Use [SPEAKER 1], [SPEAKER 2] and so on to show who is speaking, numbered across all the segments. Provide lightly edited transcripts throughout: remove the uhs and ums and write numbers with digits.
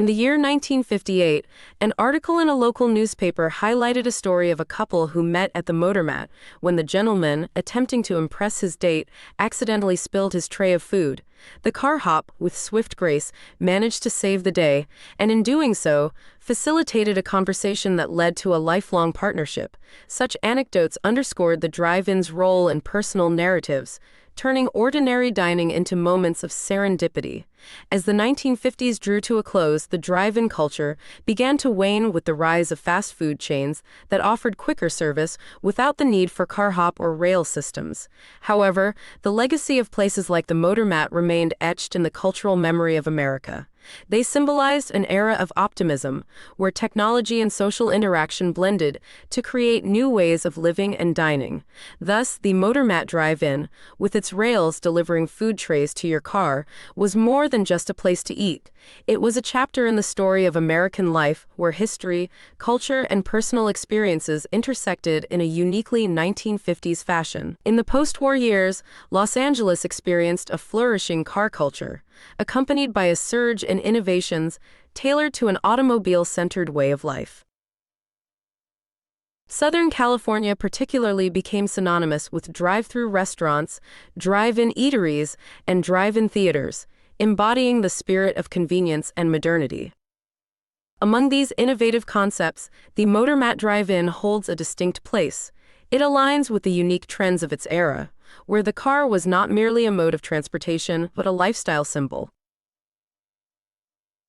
[SPEAKER 1] In the year 1958, an article in a local newspaper highlighted a story of a couple who met at the Motormat when the gentleman, attempting to impress his date, accidentally spilled his tray of food. The car hop, with swift grace, managed to save the day, and in doing so, facilitated a conversation that led to a lifelong partnership. Such anecdotes underscored the drive-in's role in personal narratives, turning ordinary dining into moments of serendipity. As the 1950s drew to a close, the drive-in culture began to wane with the rise of fast food chains that offered quicker service without the need for car hop or rail systems. However, the legacy of places like the Motormat remained etched in the cultural memory of America. They symbolized an era of optimism, where technology and social interaction blended to create new ways of living and dining. Thus, the Motormat Drive-In, with its rails delivering food trays to your car, was more than just a place to eat. It was a chapter in the story of American life where history, culture, and personal experiences intersected in a uniquely 1950s fashion. In the post-war years, Los Angeles experienced a flourishing car culture, accompanied by a surge in innovations tailored to an automobile-centered way of life. Southern California particularly became synonymous with drive-through restaurants, drive-in eateries, and drive-in theaters, embodying the spirit of convenience and modernity. Among these innovative concepts, the Motormat Drive-In holds a distinct place. It aligns with the unique trends of its era, where the car was not merely a mode of transportation but a lifestyle symbol.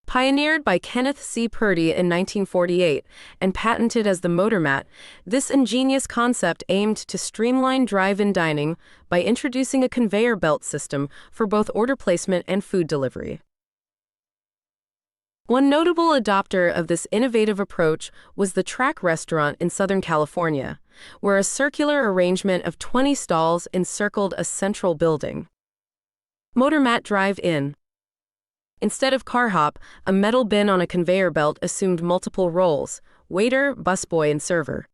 [SPEAKER 1] Pioneered by Kenneth C. Purdy in 1948 and patented as the Motormat, this ingenious concept aimed to streamline drive-in dining by introducing a conveyor belt system for both order placement and food delivery. One notable adopter of this innovative approach was the Track Restaurant in Southern California, where a circular arrangement of 20 stalls encircled a central building. Motormat Drive-In. Instead of car hop, a metal bin on a conveyor belt assumed multiple roles: waiter, busboy, and server.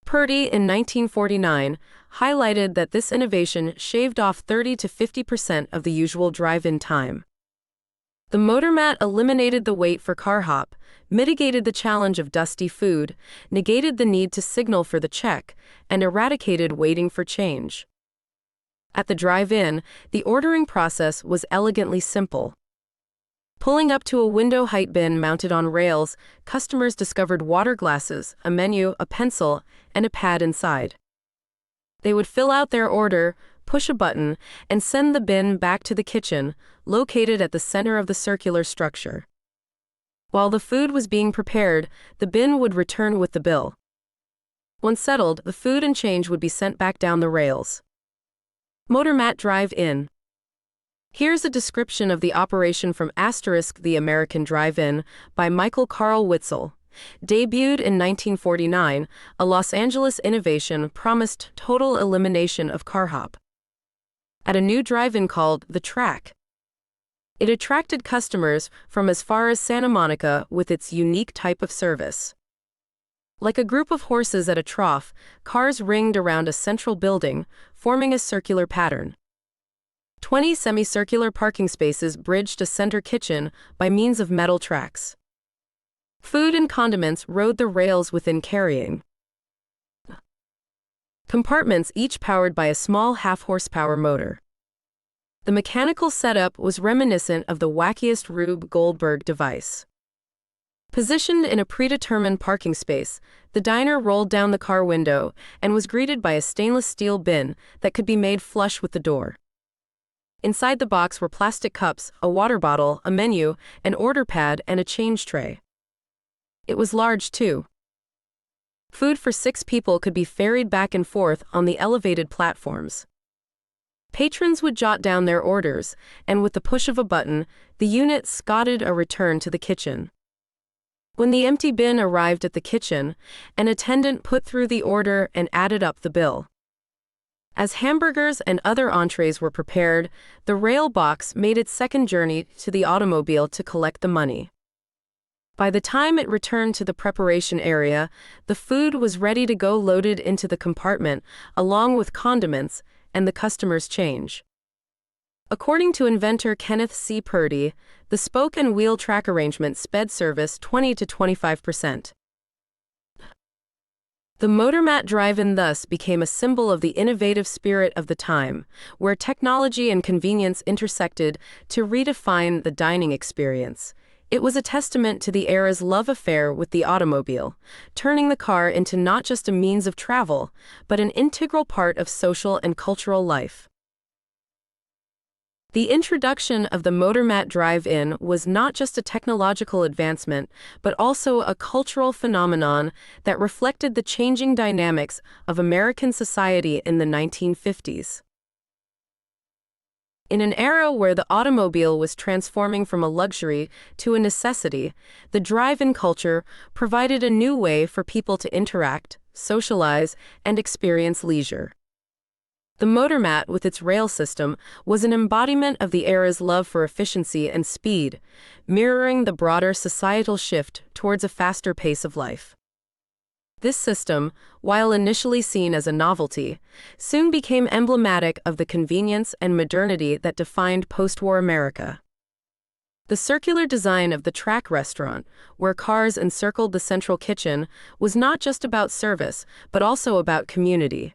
[SPEAKER 1] Purdy, in 1949, highlighted that this innovation shaved off 30 to 50% of the usual drive-in time. The Motormat eliminated the wait for car hop, mitigated the challenge of dusty food, negated the need to signal for the check, and eradicated waiting for change. At the drive-in, the ordering process was elegantly simple. Pulling up to a window-height bin mounted on rails, customers discovered water glasses, a menu, a pencil, and a pad inside. They would fill out their order, push a button, and send the bin back to the kitchen, located at the center of the circular structure. While the food was being prepared, the bin would return with the bill. Once settled, the food and change would be sent back down the rails. Motormat Drive-In. Here's a description of the operation from *The American Drive-In by Michael Carl Witzel. Debuted in 1949, a Los Angeles innovation promised total elimination of car hop. At a new drive-in called The Track. It attracted customers from as far as Santa Monica with its unique type of service. Like a group of horses at a trough, cars ringed around a central building, forming a circular pattern. 20 semicircular parking spaces bridged a center kitchen by means of metal tracks. Food and condiments rode the rails within carrying compartments, each powered by a small half-horsepower motor. The mechanical setup was reminiscent of the wackiest Rube Goldberg device. Positioned in a predetermined parking space, the diner rolled down the car window and was greeted by a stainless steel bin that could be made flush with the door. Inside the box were plastic cups, a water bottle, a menu, an order pad, and a change tray. It was large, too. Food for 6 people could be ferried back and forth on the elevated platforms. Patrons would jot down their orders, and with the push of a button, the unit scotted a return to the kitchen. When the empty bin arrived at the kitchen, an attendant put through the order and added up the bill. As hamburgers and other entrees were prepared, the rail box made its second journey to the automobile to collect the money. By the time it returned to the preparation area, the food was ready to go, loaded into the compartment, along with condiments and the customer's change. According to inventor Kenneth C. Purdy, the spoke and wheel track arrangement sped service 20 to 25%. The Motormat Drive-In thus became a symbol of the innovative spirit of the time, where technology and convenience intersected to redefine the dining experience. It was a testament to the era's love affair with the automobile, turning the car into not just a means of travel, but an integral part of social and cultural life. The introduction of the Motormat Drive-In was not just a technological advancement, but also a cultural phenomenon that reflected the changing dynamics of American society in the 1950s. In an era where the automobile was transforming from a luxury to a necessity, the drive-in culture provided a new way for people to interact, socialize, and experience leisure. The Motormat, with its rail system, was an embodiment of the era's love for efficiency and speed, mirroring the broader societal shift towards a faster pace of life. This system, while initially seen as a novelty, soon became emblematic of the convenience and modernity that defined post-war America. The circular design of the track restaurant, where cars encircled the central kitchen, was not just about service, but also about community.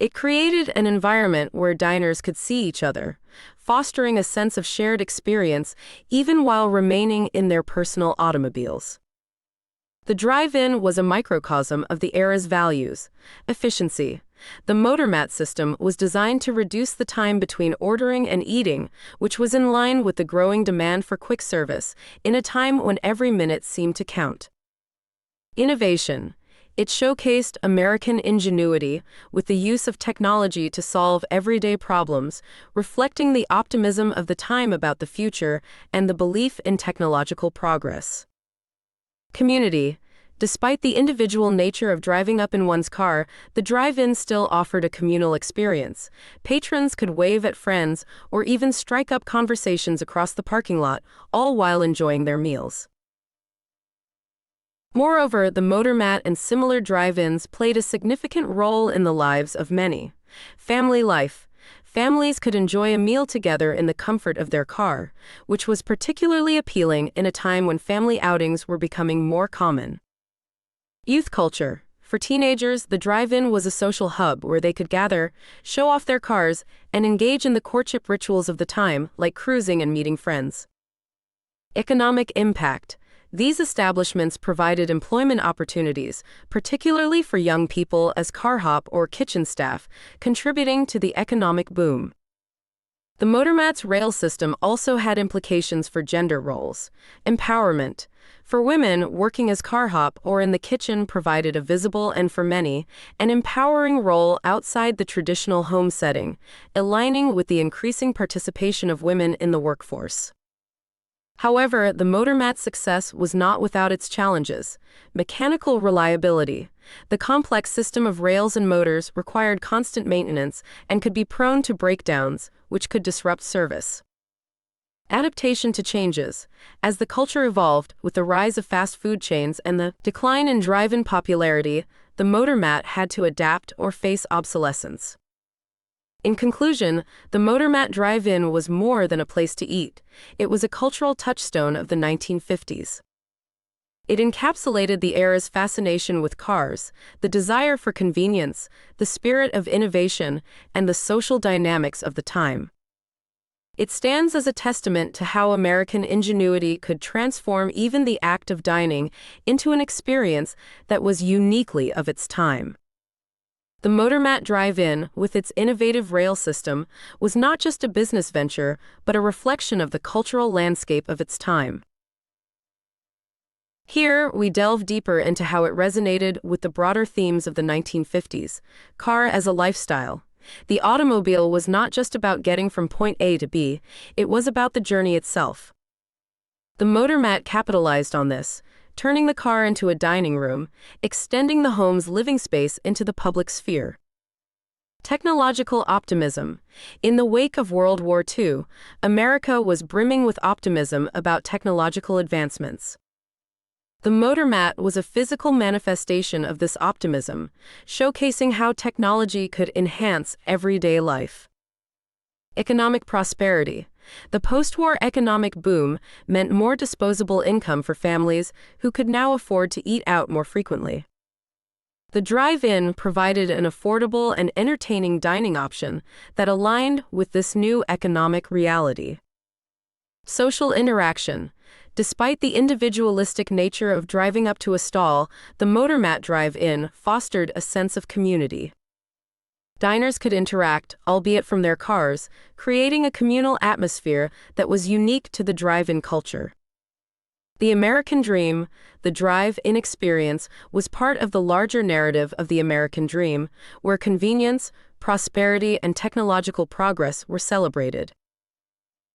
[SPEAKER 1] It created an environment where diners could see each other, fostering a sense of shared experience even while remaining in their personal automobiles. The drive-in was a microcosm of the era's values, efficiency. The Motormat system was designed to reduce the time between ordering and eating, which was in line with the growing demand for quick service, in a time when every minute seemed to count. Innovation. It showcased American ingenuity with the use of technology to solve everyday problems, reflecting the optimism of the time about the future and the belief in technological progress. Community. Despite the individual nature of driving up in one's car, the drive-in still offered a communal experience. Patrons could wave at friends or even strike up conversations across the parking lot, all while enjoying their meals. Moreover, the Motormat and similar drive-ins played a significant role in the lives of many. Family life. Families could enjoy a meal together in the comfort of their car, which was particularly appealing in a time when family outings were becoming more common. Youth culture. For teenagers, the drive-in was a social hub where they could gather, show off their cars, and engage in the courtship rituals of the time, like cruising and meeting friends. Economic impact. These establishments provided employment opportunities, particularly for young people as car hop or kitchen staff, contributing to the economic boom. The Motormat's rail system also had implications for gender roles. Empowerment. For women, working as car hop or in the kitchen provided a visible and, for many, an empowering role outside the traditional home setting, aligning with the increasing participation of women in the workforce. However, the Motormat's success was not without its challenges. Mechanical reliability. The complex system of rails and motors required constant maintenance and could be prone to breakdowns, which could disrupt service. Adaptation to changes. As the culture evolved, with the rise of fast food chains and the decline in drive-in popularity, the Motormat had to adapt or face obsolescence. In conclusion, the Motormat Drive-In was more than a place to eat. It was a cultural touchstone of the 1950s. It encapsulated the era's fascination with cars, the desire for convenience, the spirit of innovation, and the social dynamics of the time. It stands as a testament to how American ingenuity could transform even the act of dining into an experience that was uniquely of its time. The Motormat Drive-In, with its innovative rail system, was not just a business venture, but a reflection of the cultural landscape of its time. Here, we delve deeper into how it resonated with the broader themes of the 1950s, car as a lifestyle. The automobile was not just about getting from point A to B, it was about the journey itself. The Motormat capitalized on this, turning the car into a dining room, extending the home's living space into the public sphere. Technological optimism. In the wake of World War II, America was brimming with optimism about technological advancements. The Motormat was a physical manifestation of this optimism, showcasing how technology could enhance everyday life. Economic prosperity. The post-war economic boom meant more disposable income for families who could now afford to eat out more frequently. The drive-in provided an affordable and entertaining dining option that aligned with this new economic reality. Social interaction. Despite the individualistic nature of driving up to a stall, the Motormat Drive-In fostered a sense of community. Diners could interact, albeit from their cars, creating a communal atmosphere that was unique to the drive-in culture. The American dream, the drive-in experience, was part of the larger narrative of the American dream, where convenience, prosperity, and technological progress were celebrated.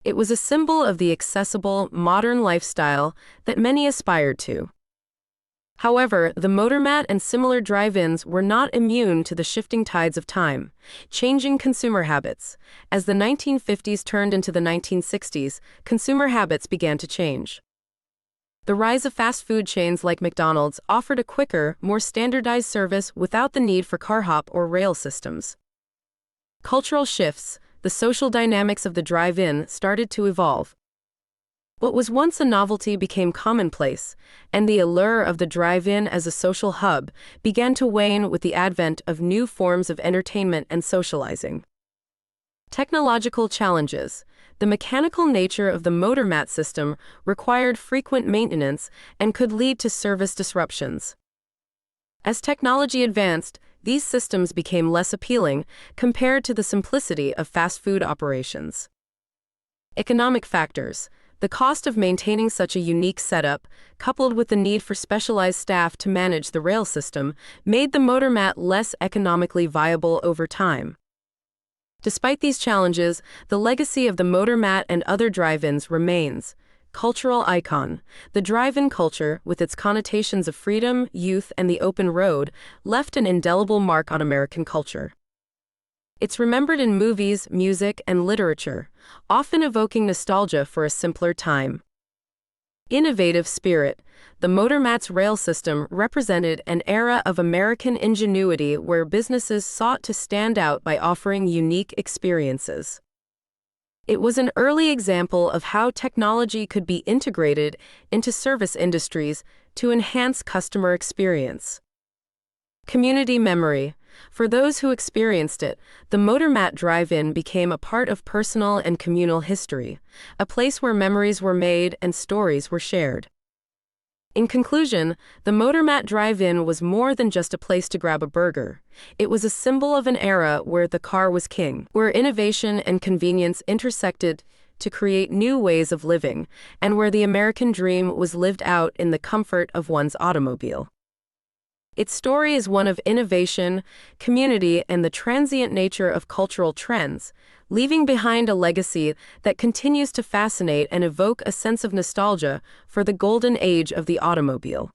[SPEAKER 1] It was a symbol of the accessible, modern lifestyle that many aspired to. However, the Motormat and similar drive-ins were not immune to the shifting tides of time, changing consumer habits. As the 1950s turned into the 1960s, consumer habits began to change. The rise of fast food chains like McDonald's offered a quicker, more standardized service without the need for car hop or rail systems. Cultural shifts. The social dynamics of the drive-in started to evolve. What was once a novelty became commonplace, and the allure of the drive-in as a social hub began to wane with the advent of new forms of entertainment and socializing. Technological challenges. The mechanical nature of the Motormat system required frequent maintenance and could lead to service disruptions. As technology advanced, these systems became less appealing compared to the simplicity of fast food operations. Economic factors. The cost of maintaining such a unique setup, coupled with the need for specialized staff to manage the rail system, made the Motormat less economically viable over time. Despite these challenges, the legacy of the Motormat and other drive-ins remains. Cultural icon. The drive-in culture, with its connotations of freedom, youth, and the open road, left an indelible mark on American culture. It's remembered in movies, music, and literature, often evoking nostalgia for a simpler time. Innovative spirit. The Motormat's rail system represented an era of American ingenuity where businesses sought to stand out by offering unique experiences. It was an early example of how technology could be integrated into service industries to enhance customer experience. Community memory. For those who experienced it, the Motormat Drive-In became a part of personal and communal history, a place where memories were made and stories were shared. In conclusion, the Motormat Drive-In was more than just a place to grab a burger. It was a symbol of an era where the car was king, where innovation and convenience intersected to create new ways of living, and where the American dream was lived out in the comfort of one's automobile. Its story is one of innovation, community, and the transient nature of cultural trends, leaving behind a legacy that continues to fascinate and evoke a sense of nostalgia for the golden age of the automobile.